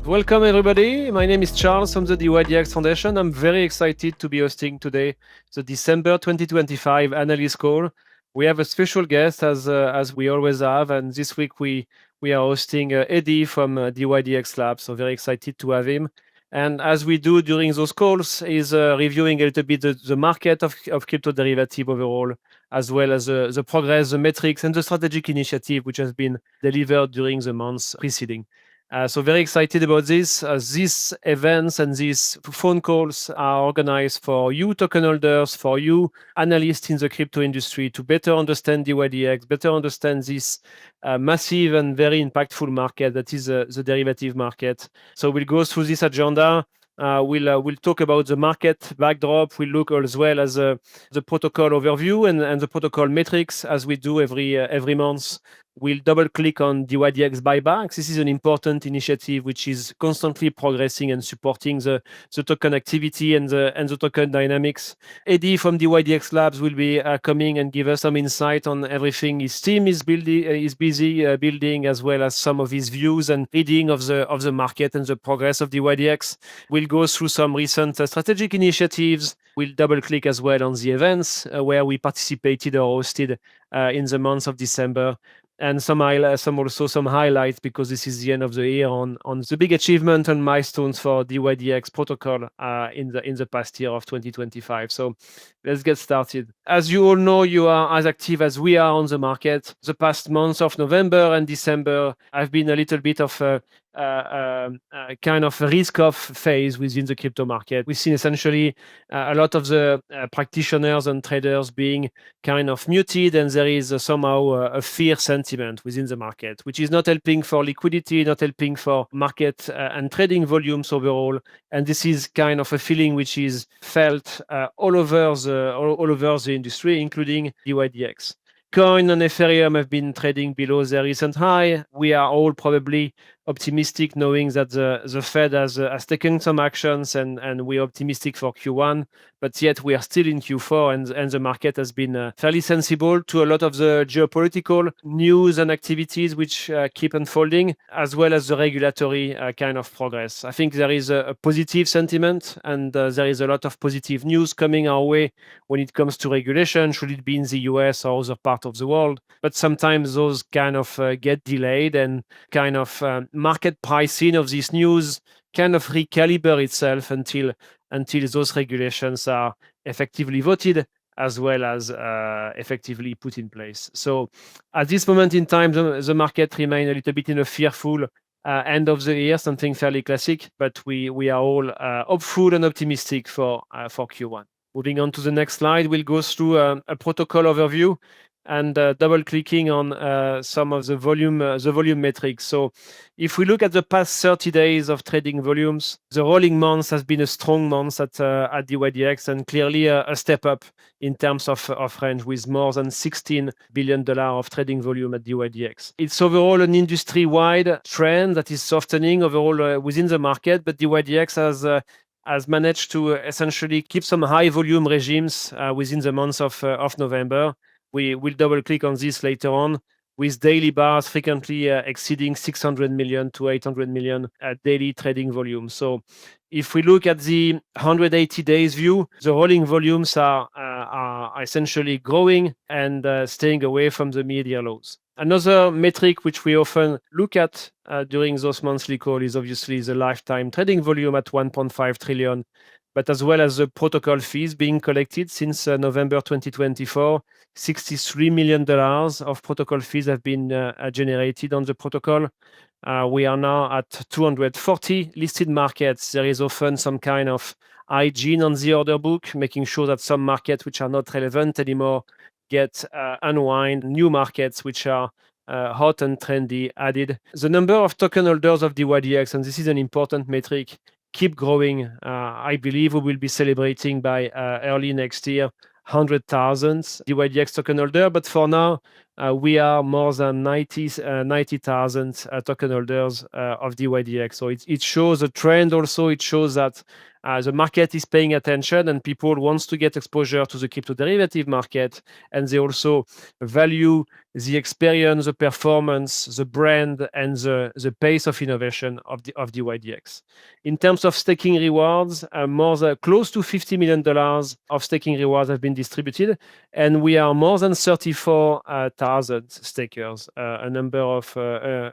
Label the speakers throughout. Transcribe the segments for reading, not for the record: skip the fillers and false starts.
Speaker 1: Welcome everybody. My name is Charles from the dYdX Foundation. I'm very excited to be hosting today the December 2025 Analyst Call. We have a special guest as we always have, and this week we are hosting Eddie from dYdX Lab. So very excited to have him. And as we do during those calls, is reviewing a little bit the market of crypto derivative overall, as well as the progress, the metrics, and the strategic initiative which has been delivered during the months preceding. So very excited about this. These events and these phone calls are organized for you token holders, for you analysts in the crypto industry to better understand dYdX, better understand this massive and very impactful market that is the derivative market. So we'll go through this agenda. We'll talk about the market backdrop. We'll look as well as the protocol overview and the protocol metrics as we do every month. We'll double click on DYDX Buybacks. This is an important initiative which is constantly progressing and supporting the token activity and the token dynamics. Eddie from dYdX Labs will be coming and give us some insight on everything his team is building, is busy building, as well as some of his views and reading of the market and the progress of dYdX. We'll go through some recent strategic initiatives. We'll double click as well on the events where we participated or hosted in the month of December, and some highlights because this is the end of the year on the big achievement and milestones for dYdX protocol in the past year of 2025. So let's get started. As you all know, you are as active as we are on the market. The past months of November and December have been a little bit of kind of risk-off phase within the crypto market. We've seen essentially a lot of the practitioners and traders being kind of muted, and there is somehow a fear sentiment within the market, which is not helping for liquidity, not helping for market and trading volumes overall. And this is kind of a feeling which is felt all over the industry, including dYdX. Coin and Ethereum have been trading below their recent high. We are all probably optimistic, knowing that the Fed has taken some actions, and we're optimistic for Q1. But yet we are still in Q4, and the market has been fairly sensible to a lot of the geopolitical news and activities which keep unfolding, as well as the regulatory kind of progress. I think there is a positive sentiment, and there is a lot of positive news coming our way when it comes to regulation, should it be in the US or other part of the world. But sometimes those kind of get delayed, and kind of market pricing of this news kind of recalibrate itself until those regulations are effectively voted as well as effectively put in place. So at this moment in time, the market remains a little bit in a fearful end of the year, something fairly classic, but we are all hopeful and optimistic for Q1. Moving on to the next slide, we'll go through a protocol overview and double clicking on some of the volume metrics. So if we look at the past 30 days of trading volumes, the rolling month has been a strong month at dYdX, and clearly a step up in terms of range, with more than $16 billion of trading volume at dYdX. It's overall an industry-wide trend that is softening overall within the market, but dYdX has managed to essentially keep some high volume regimes within the month of November. We will double click on this later on, with daily bars frequently exceeding 600 million to 800 million daily trading volume. So if we look at the 180 days view, the rolling volumes are essentially growing and staying away from the mid-year lows. Another metric which we often look at during those monthly calls is obviously the lifetime trading volume at 1.5 trillion, but as well as the protocol fees being collected since November 2024. $63 million of protocol fees have been generated on the protocol. We are now at 240 listed markets. There is often some kind of hygiene on the order book, making sure that some markets which are not relevant anymore get unwind, new markets which are hot and trendy added. The number of token holders of dYdX, and this is an important metric, keep growing. I believe we will be celebrating by early next year 100,000 dYdX token holder. But for now, we are more than 90,000 token holders of dYdX. So it shows a trend also. It shows that the market is paying attention and people wants to get exposure to the crypto derivative market, and they also value the experience, the performance, the brand, and the pace of innovation of dYdX. In terms of staking rewards, close to $50 million of staking rewards have been distributed, and we are more than 34,000 stakers, a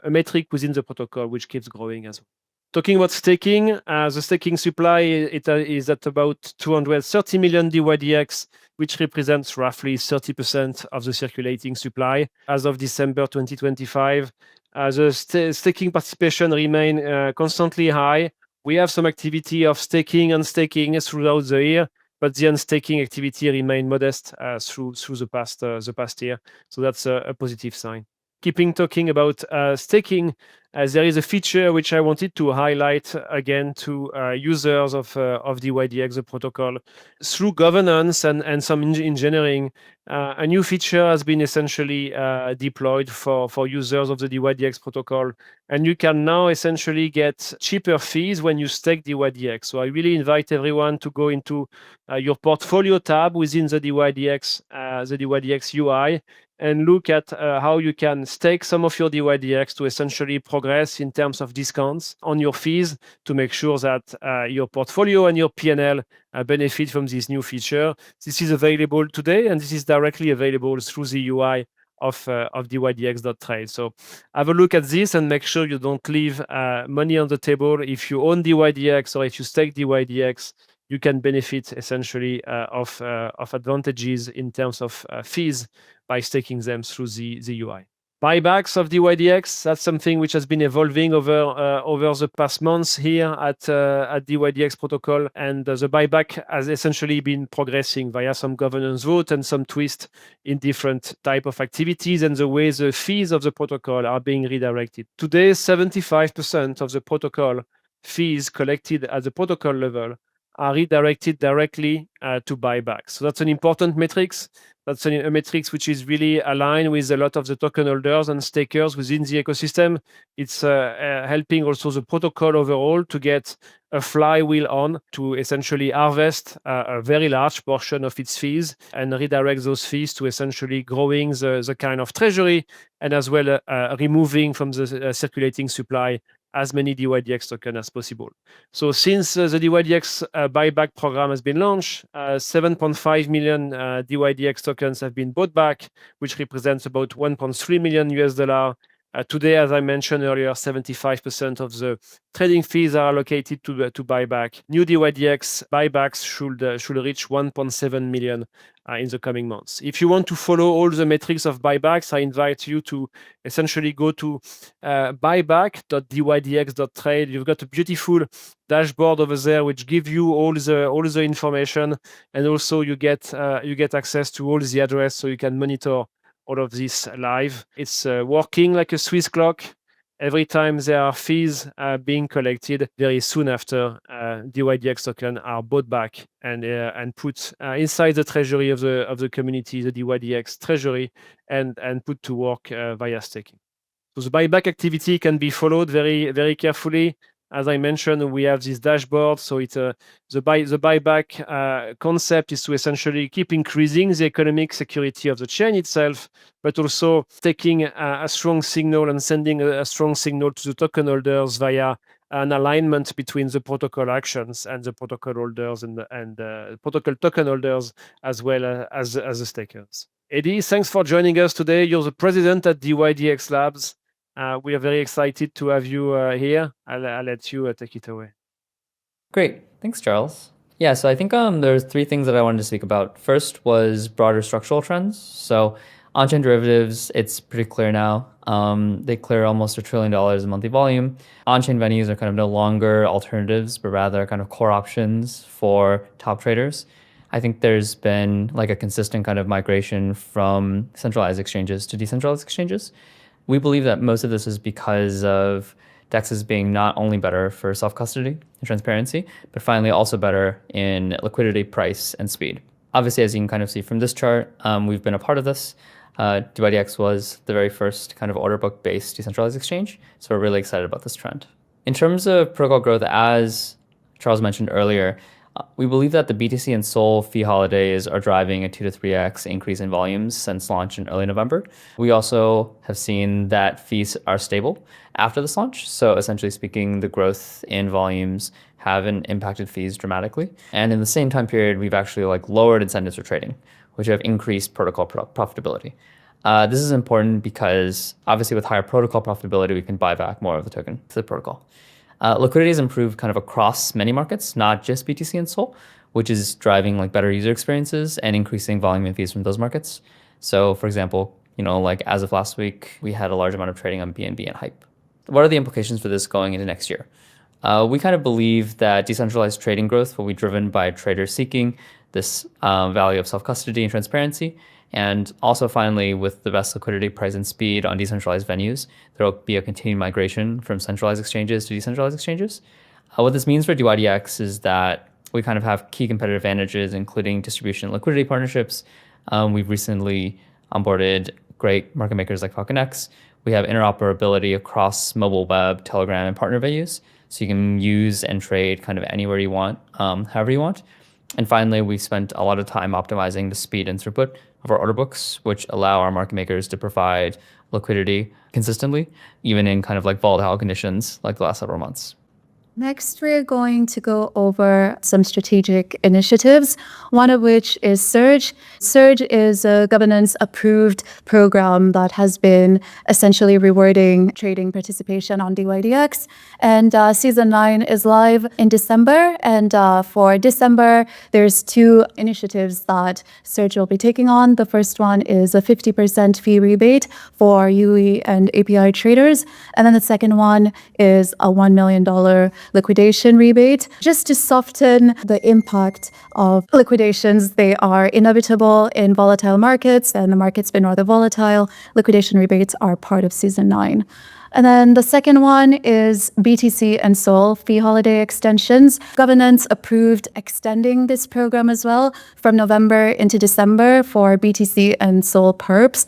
Speaker 1: metric within the protocol which keeps growing as well. Talking about staking, the staking supply is at about 230 million dYdX, which represents roughly 30% of the circulating supply as of December 2025. The staking participation remain constantly high. We have some activity of staking and unstaking throughout the year, but the unstaking activity remained modest through the past year. So that's a positive sign. Keeping talking about staking, there is a feature which I wanted to highlight again to users of dYdX, the protocol. Through governance and some engineering, a new feature has been essentially deployed for users of the dYdX protocol, and you can now essentially get cheaper fees when you stake dYdX. So I really invite everyone to go into your portfolio tab within the dYdX UI, and look at how you can stake some of your dYdX to essentially progress in terms of discounts on your fees to make sure that your portfolio and your P&L benefit from this new feature. This is available today, and this is directly available through the UI of dYdX.trade. So have a look at this and make sure you don't leave money on the table. If you own dYdX or if you stake dYdX, you can benefit essentially of advantages in terms of fees by staking them through the UI. Buybacks of dYdX, that's something which has been evolving over the past months here at dYdX protocol, and the buyback has essentially been progressing via some governance vote and some twist in different type of activities and the way the fees of the protocol are being redirected. Today, 75% of the protocol fees collected at the protocol level are redirected directly to buybacks. So that's an important metrics. That's a metrics which is really aligned with a lot of the token holders and stakers within the ecosystem. It's helping also the protocol overall to get a flywheel on to essentially harvest a very large portion of its fees and redirect those fees to essentially growing the kind of treasury, and as well removing from the circulating supply as many dYdX tokens as possible. So since the dYdX buyback program has been launched, 7.5 million dYdX tokens have been bought back, which represents about $1.3 million US. Today, as I mentioned earlier, 75% of the trading fees are allocated to buyback. New dYdX buybacks should reach 1.7 million in the coming months. If you want to follow all the metrics of buybacks, I invite you to essentially go to buyback.dYdX.trade. You've got a beautiful dashboard over there which give you all the information, and also you get access to all the address so you can monitor all of this live. It's working like a Swiss clock. Every time there are fees being collected, very soon after, dYdX token are bought back and put inside the treasury of the community, the dYdX treasury, and put to work via staking. So the buyback activity can be followed very, very carefully. As I mentioned, we have this dashboard. So it's the buyback concept is to essentially keep increasing the economic security of the chain itself, but also taking a strong signal and sending a strong signal to the token holders via an alignment between the protocol actions and the protocol holders and protocol token holders, as well as the stakers. Eddie, thanks for joining us today. You're the president at dYdX Labs. We are very excited to have you here. I'll let you take it away.
Speaker 2: Great. Thanks, Charles. Yeah, so I think there's three things that I wanted to speak about. First was broader structural trends. So on-chain derivatives, it's pretty clear now. They clear almost $1 trillion in monthly volume. On-chain venues are kind of no longer alternatives, but rather kind of core options for top traders. I think there's been like a consistent kind of migration from centralized exchanges to decentralized exchanges. We believe that most of this is because of DEXs being not only better for self-custody and transparency, but finally also better in liquidity, price, and speed. Obviously, as you can kind of see from this chart, we've been a part of this. dYdX was the very first kind of order book based decentralized exchange. So we're really excited about this trend. In terms of protocol growth, as Charles mentioned earlier, we believe that the BTC and SOL fee holidays are driving a 2 to 3x increase in volumes since launch in early November. We also have seen that fees are stable after this launch. So essentially speaking, the growth in volumes haven't impacted fees dramatically. And in the same time period, we've actually lowered incentives for trading, which have increased protocol profitability. This is important because obviously with higher protocol profitability, we can buy back more of the token to the protocol. Liquidity has improved kind of across many markets, not just BTC and SOL, which is driving better user experiences and increasing volume and fees from those markets. So for example, as of last week, we had a large amount of trading on BNB and Hype. What are the implications for this going into next year? We kind of believe that decentralized trading growth will be driven by traders seeking this value of self-custody and transparency. And also finally, with the best liquidity, price, and speed on decentralized venues, there will be a continued migration from centralized exchanges to decentralized exchanges. What this means for dYdX is that we kind of have key competitive advantages, including distribution and liquidity partnerships. We've recently onboarded great market makers like FalconX. We have interoperability across mobile web, Telegram, and partner venues. So you can use and trade kind of anywhere you want, however you want. And finally, we spent a lot of time optimizing the speed and throughput of our order books, which allow our market makers to provide liquidity consistently, even in kind of volatile conditions like the last several months.
Speaker 3: Next, we're going to go over some strategic initiatives, one of which is Surge. Surge is a governance-approved program that has been essentially rewarding trading participation on dYdX. And Season 9 is live in December. And for December, there's two initiatives that Surge will be taking on. The first one is a 50% fee rebate for UE and API traders. And then the second one is a $1 million liquidation rebate, just to soften the impact of liquidations. They are inevitable in volatile markets, and the market's been rather volatile. Liquidation rebates are part of Season 9. And then the second one is BTC and SOL fee holiday extensions. Governance approved extending this program as well from November into December for BTC and SOL perps.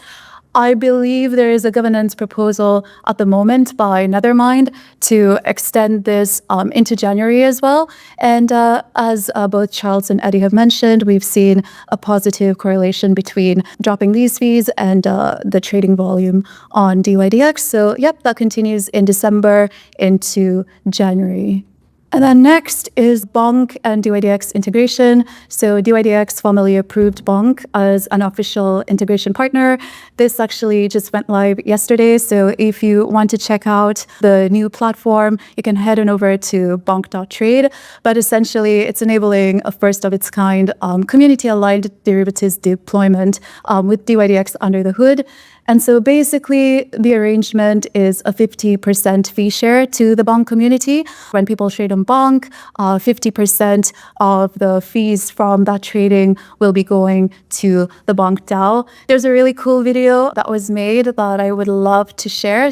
Speaker 3: I believe there is a governance proposal at the moment by Nethermind to extend this into January as well. And as both Charles and Eddie have mentioned, we've seen a positive correlation between dropping these fees and the trading volume on dYdX. So yep, that continues in December into January. And then next is BONK and dYdX integration. So dYdX formally approved BONK as an official integration partner. This actually just went live yesterday. So if you want to check out the new platform, you can head on over to bonk.trade. But essentially, it's enabling a first of its kind community-aligned derivatives deployment with dYdX under the hood. And so basically, the arrangement is a 50% fee share to the BONK community. When people trade on BONK, 50% of the fees from that trading will be going to the BONK DAO. There's a really cool video that was made that I would love to share.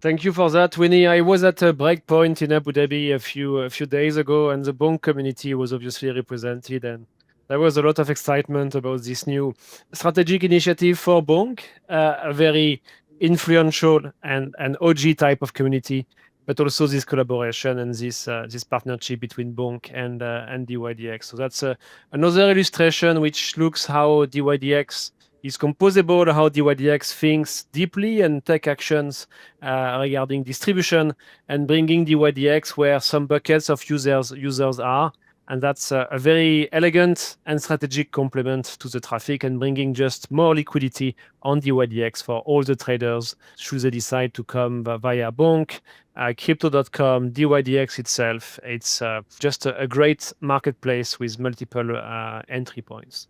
Speaker 1: Thank you for that, Winnie. I was at a breakpoint in Abu Dhabi a few days ago, and the BONK community was obviously represented, and there was a lot of excitement about this new strategic initiative for BONK, a very influential and OG type of community, but also this collaboration and this partnership between BONK and dYdX. So that's another illustration which looks how dYdX is composable, how dYdX thinks deeply and take actions regarding distribution and bringing dYdX where some buckets of users are. And that's a very elegant and strategic complement to the traffic and bringing just more liquidity on dYdX for all the traders should they decide to come via BONK, Crypto.com, dYdX itself. It's just a great marketplace with multiple entry points.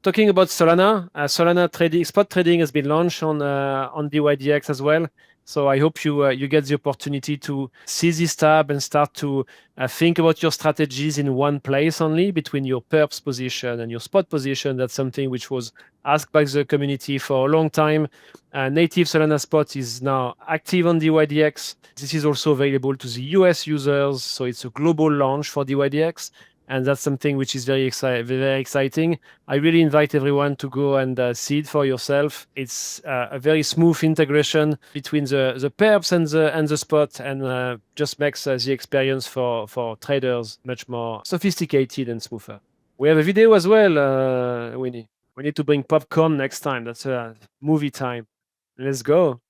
Speaker 1: Talking about Solana, Solana trading, spot trading has been launched on dYdX as well. So I hope you get the opportunity to see this tab and start to think about your strategies in one place only between your perps position and your spot position. That's something which was asked by the community for a long time. Native Solana spot is now active on dYdX. This is also available to the US users, so it's a global launch for dYdX. And that's something which is very exciting. I really invite everyone to go and see it for yourself. It's a very smooth integration between the perps and the spot, and just makes the experience for traders much more sophisticated and smoother. We have a video as well, Winnie. We need to bring popcorn next time. That's a movie time. Let's go.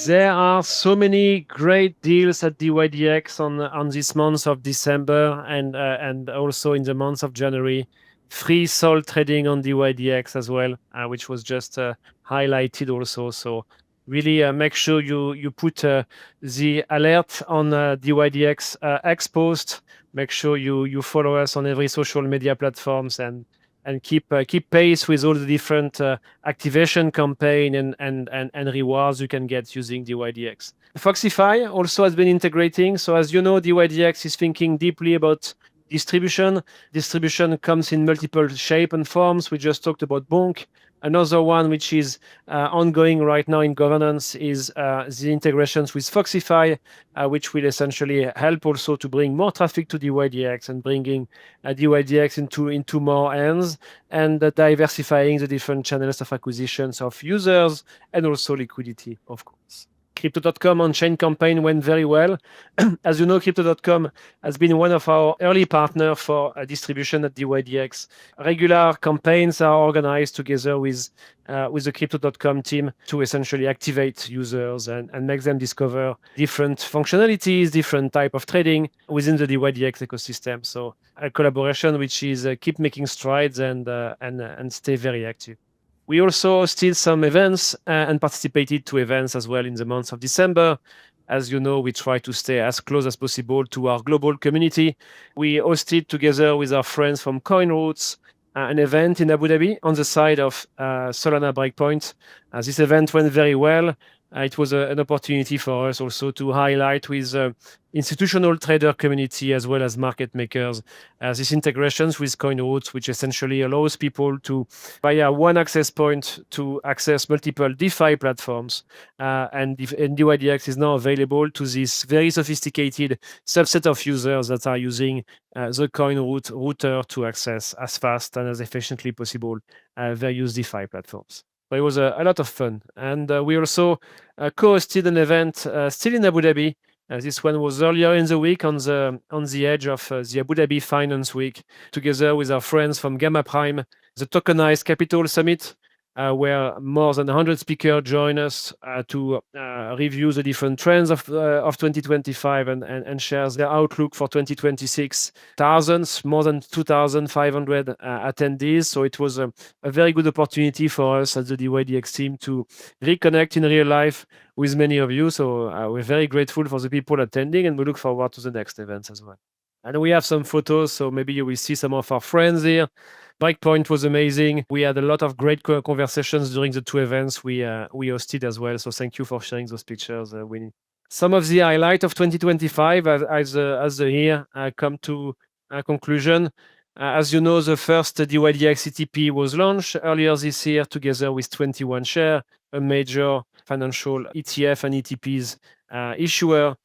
Speaker 1: There are so many great deals at dYdX on this month of December and also in the month of January. Free SOL trading on dYdX as well, which was just highlighted also. So really make sure you put the alert on dYdX X post. Make sure you follow us on every social media platforms and keep pace with all the different activation campaign and rewards you can get using dYdX. FOXIFY also has been integrating. So as you know, dYdX is thinking deeply about distribution. Distribution comes in multiple shape and forms. We just talked about BONK. Another one which is ongoing right now in governance is the integrations with FOXIFY, which will essentially help also to bring more traffic to dYdX and bringing dYdX into more hands and diversifying the different channels of acquisitions of users and also liquidity, of course. Crypto.com Onchain Campaign went very well. As you know, Crypto.com has been one of our early partners for distribution at dYdX. Regular campaigns are organized together with the Crypto.com team to essentially activate users and make them discover different functionalities, different type of trading within the dYdX ecosystem. So a collaboration which is keep making strides and stay very active. We also hosted some events and participated to events as well in the month of December. As you know, we try to stay as close as possible to our global community. We hosted together with our friends from CoinRoots an event in Abu Dhabi on the side of Solana Breakpoint. This event went very well. It was an opportunity for us also to highlight with institutional trader community as well as market makers these integrations with CoinRoots, which essentially allows people to, via one access point, to access multiple DeFi platforms. And dYdX is now available to this very sophisticated subset of users that are using the CoinRoot router to access as fast and as efficiently possible various DeFi platforms. So it was a lot of fun. And we also co-hosted an event still in Abu Dhabi. This one was earlier in the week on the edge of the Abu Dhabi Finance Week, together with our friends from Gamma Prime, the Tokenized Capital Summit, where more than 100 speakers join us to review the different trends of 2025 and share their outlook for 2026. More than 2,500 attendees. So it was a very good opportunity for us as the dYdX team to reconnect in real life with many of you. So we're very grateful for the people attending, and we look forward to the next events as well. And we have some photos, so maybe you will see some of our friends here. Breakpoint was amazing. We had a lot of great conversations during the two events we hosted as well. So thank you for sharing those pictures, Winnie. Some of the highlight of 2025 as the year come to a conclusion. As you know, the first dYdX ETP was launched earlier this year together with 21Share, a major financial ETF and ETPs issuer.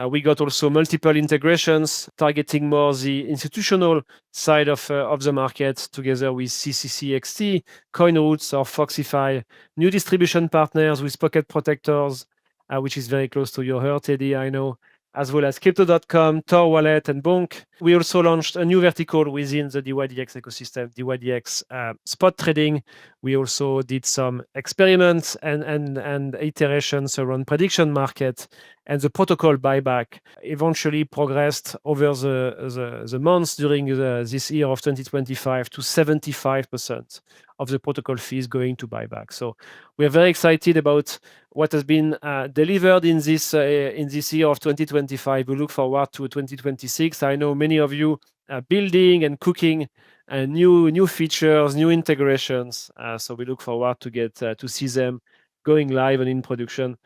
Speaker 1: We got also multiple integrations targeting more the institutional side of the market together with CCCXT, CoinRoots or FOXIFY, new distribution partners with Pocket Protectors, which is very close to your heart, Eddie, I know, as well as Crypto.com, Tor Wallet, and BONK. We also launched a new vertical within the dYdX ecosystem, dYdX spot trading. We also did some experiments and iterations around prediction market And the protocol buyback eventually progressed over the months during this year of 2025 to 75% of the protocol fees going to buyback. So we are very excited about what has been delivered in this year of 2025. We look forward to 2026. I know many of you are building and cooking new features, new integrations. So we look forward to get to see them going live and in production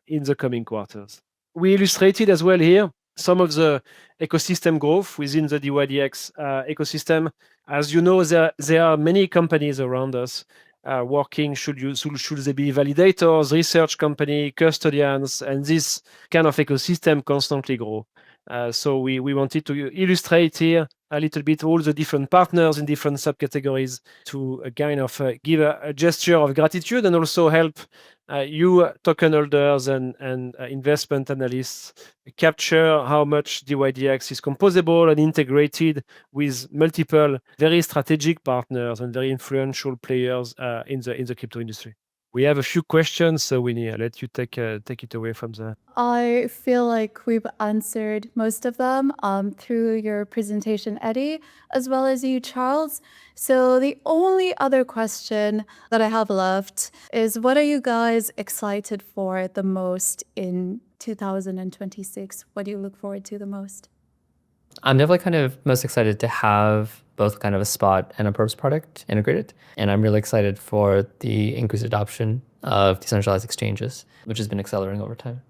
Speaker 1: in the coming quarters. We illustrated as well here some of the ecosystem growth within the dYdX ecosystem. As you know, there are many companies around us working. Should they be validators, research company, custodians, and this kind of ecosystem constantly grow. So we wanted to illustrate here a little bit all the different partners in different subcategories to kind of give a gesture of gratitude and also help you token holders and investment analysts capture how much dYdX is composable and integrated with multiple very strategic partners and very influential players in the crypto industry. We have a few questions, so Winnie, I'll let you take it away from there.
Speaker 3: I feel like we've answered most of them through your presentation, Eddie, as well as you, Charles. So the only other question that I have left is, what are you guys excited for the most in 2026? What do you look forward to the most?
Speaker 2: I'm definitely kind of most excited to have both kind of a spot and a perps product integrated. And I'm really excited for the increased adoption of decentralized exchanges, which has been accelerating over time.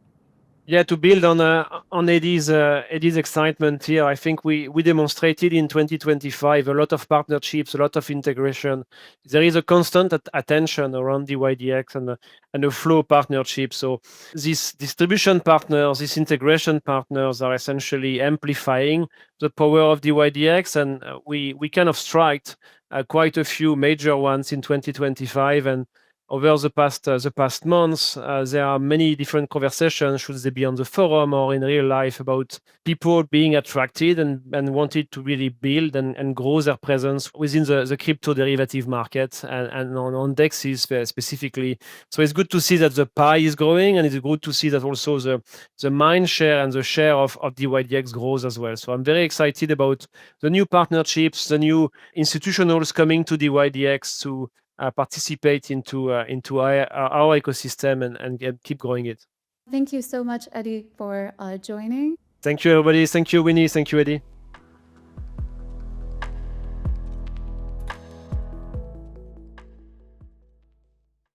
Speaker 1: Yeah, to build on Eddie's excitement here, I think we demonstrated in 2025 a lot of partnerships, a lot of integration. There is a constant attention around dYdX and a flow partnership. So these distribution partners, these integration partners are essentially amplifying the power of dYdX, and we kind of striked quite a few major ones in 2025. And over the past months, there are many different conversations, should they be on the forum or in real life, about people being attracted and wanted to really build and grow their presence within the crypto derivative market and on DEXs specifically. So it's good to see that the pie is growing, and it's good to see that also the mind share and the share of dYdX grows as well. So I'm very excited about the new partnerships, the new institutionals coming to dYdX to participate into our ecosystem and keep growing it.
Speaker 3: Thank you so much, Eddie, for joining.
Speaker 1: Thank you, everybody. Thank you, Winnie. Thank you, Eddie.